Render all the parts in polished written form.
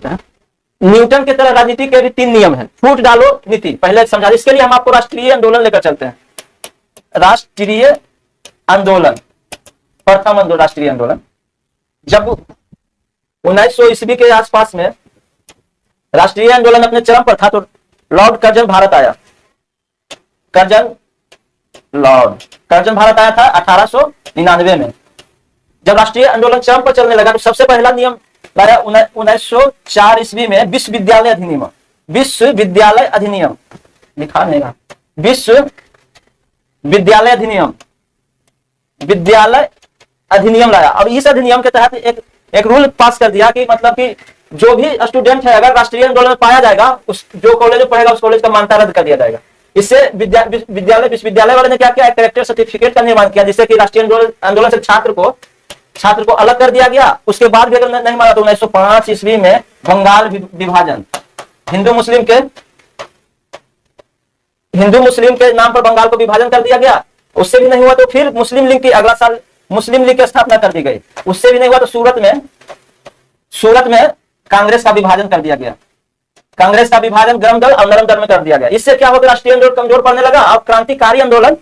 करते हैं। न्यूटन की तरह राजनीति के भी 3 नियम है। फूट डालो नीति, पहले समझा। इसके लिए हम आपको राष्ट्रीय आंदोलन लेकर चलते हैं। राष्ट्रीय आंदोलन, प्रथम राष्ट्रीय आंदोलन जब 1900 ईस्वी के आसपास में राष्ट्रीय आंदोलन अपने चरम पर था, तो लॉर्ड कर्जन भारत आया। कर्जन भारत आया था 1899 में। जब राष्ट्रीय आंदोलन चरम पर चलने लगा, तो सबसे पहला नियम लाया 1904 ईस्वी में विश्वविद्यालय अधिनियम। विश्वविद्यालय अधिनियम लिखा नहीं रहा, विश्वविद्यालय अधिनियम, विद्यालय अधिनियम लाया। और इस अधिनियम के तहत एक रूल पास कर दिया कि मतलब कि जो भी स्टूडेंट है, अगर राष्ट्रीय आंदोलन में पाया जाएगा, उस जो कॉलेज में पढ़ेगा उस कॉलेज का मान्यता रद्द कर दिया जाएगा। इससे विश्वविद्यालय वाले ने क्या किया, कैरेक्टर सर्टिफिकेट का निर्माण किया, जिससे कि राष्ट्रीय आंदोलन से छात्र को अलग कर दिया गया। उसके बाद भी अगर नहीं माना तो 1905 ईस्वी में बंगाल विभाजन, हिंदू मुस्लिम के नाम पर बंगाल को विभाजन कर दिया गया। उससे भी नहीं हुआ तो फिर मुस्लिम लीग की अगला साल मुस्लिम लीग की स्थापना कर दी गई। उससे भी नहीं हुआ तो सूरत में कांग्रेस का विभाजन कर दिया गया। कांग्रेस का विभाजन गर्म दल और नरम दल में कर दिया गया। इससे क्या होगा, राष्ट्रीय आंदोलन कमजोर पड़ने लगा। अब क्रांतिकारी आंदोलन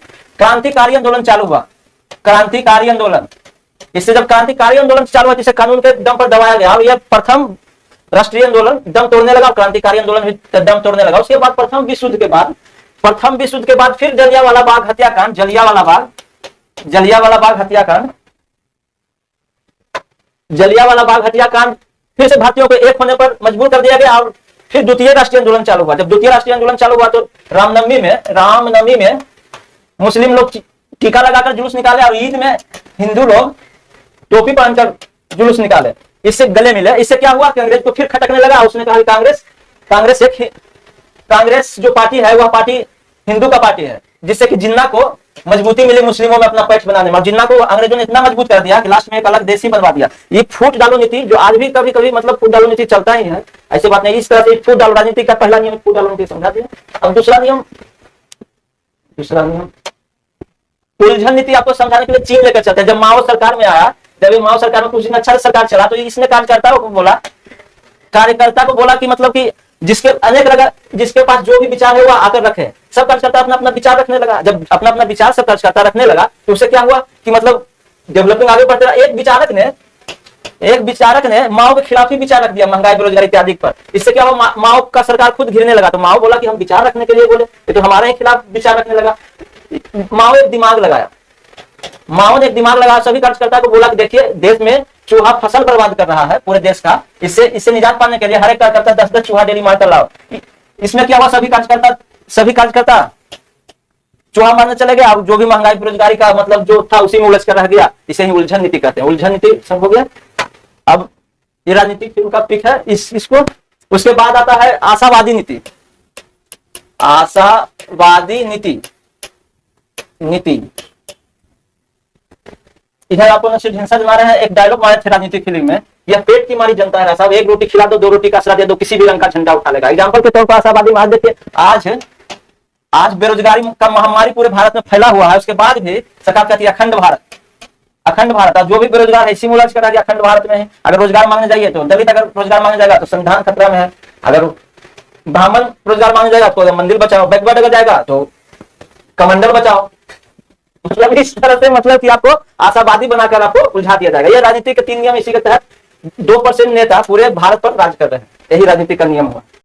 चालू हुआ। क्रांतिकारी आंदोलन, इससे जब क्रांतिकारी आंदोलन चालू हुआ, जिसे कानून के दम पर दबाया गया, और यह प्रथम राष्ट्रीय आंदोलन दम तोड़ने लगा, क्रांतिकारी आंदोलन भी दम तोड़ने लगा। उसके बाद प्रथम विश्व युद्ध के बाद फिर जलियांवाला बाग हत्याकांड, फिर से भारतीयों को एक होने पर मजबूर कर दिया गया। और फिर द्वितीय राष्ट्रीय आंदोलन चालू हुआ। जब द्वितीय राष्ट्रीय आंदोलन चालू हुआ, तो रामनवमी में मुस्लिम लोग टीका लगाकर जुलूस निकाले, और ईद में हिंदू लोग टोपी पहनकर जुलूस निकाले। इससे गले मिले। इससे क्या हुआ कि अंग्रेज को फिर खटकने लगा। उसने कहा कांग्रेस जो पार्टी है वह पार्टी हिंदू का पार्टी है, जिससे कि जिन्ना को मजबूती मिली मुस्लिमों में अपना पैठ बनाने में। और जिन्ना को अंग्रेजों ने इतना मजबूत कर दिया कि लास्ट में एक अलग देश ही बनवा दिया। ये फूट डालो नीति, जो आज भी कभी कभी मतलब फूट डालो नीति चलता ही है, ऐसी बात नहीं। इस तरह से फूट डालो राजनीति का पहला नियम फूट डालो नीति समझा दिया। अब दूसरा नियम उलझन नीति आपको समझाने के लिए चीन लेकर चलते हैं। जब माओ सरकार में आया, जब माओ सरकार में कुछ दिन अच्छा सरकार चला, तो इसने कार्यकर्ता को बोला कि मतलब कि जिसके पास जो भी विचार है वह आकर रखे। सब कार्यकर्ता अपना विचार रखने लगा। जब अपना विचार सब कार्यकर्ता रखने लगा, तो उससे क्या हुआ कि मतलब डेवलपिंग आगे बढ़ते रहा। एक विचारक ने माओ के खिलाफ ही विचार रख दिया, महंगाई बेरोजगारी इत्यादि पर। इससे क्या हुआ, माओ का सरकार खुद घिरने लगा। तो माओ बोला कि हम विचार रखने के लिए बोले, तो हमारे ही खिलाफ विचार रखने लगा। माओ ने एक दिमाग लगाया, सभी कार्यकर्ता को बोला कि देखिए, देश में चूहा फसल बर्बाद कर रहा है पूरे देश का। इससे निजात पाने के लिए हर एक कार्यकर्ता 10-10 चूहा डेली मारकर लाओ। इसमें क्या हुआ, सभी कार्यकर्ता चूहा मारने चले गए। और जो भी महंगाई बेरोजगारी का मतलब जो था उसी में उलझ कर रह गया। इसे ही उलझन नीति कहते हैं। उलझन नीति सब हो गया। अब ये राजनीतिक फिल्म का पिक है इसको। उसके बाद आता है आशावादी नीति। इधर आपको नसीब हिंसा जमा रहे हैं। एक डायलॉग मारे थे राजनीतिक फिल्म में, यह पेट की मारी जनता है साहब, एक रोटी खिला दो, 2 रोटी का आसरा दे दो, किसी भी रंग का झंडा उठा लेगा। एग्जाम्पल के तौर पर आशावादी मान देखिए, आज बेरोजगारी का महामारी पूरे भारत में फैला हुआ है। उसके बाद भी सरकार कहती है अखंड भारत। जो भी बेरोजगार है इसी में उलझ कर अखंड भारत में है। अगर रोजगार मांगने जाइए तो दलित अगर रोजगार मांगने जाएगा तो संविधान खतरा में है। अगर ब्राह्मण रोजगार मांगने जाएगा तो मंदिर बचाओ, बैकवर्ड अगर जाएगा तो कमंडल बचाओ। मतलब इस तरह से मतलब कि आपको आशावादी बनाकर आपको उलझा दिया जाएगा। ये राजनीति के 3 नियम। इसी के तहत 2% नेता पूरे भारत पर राज कर रहे हैं। यही राजनीति का नियम हुआ।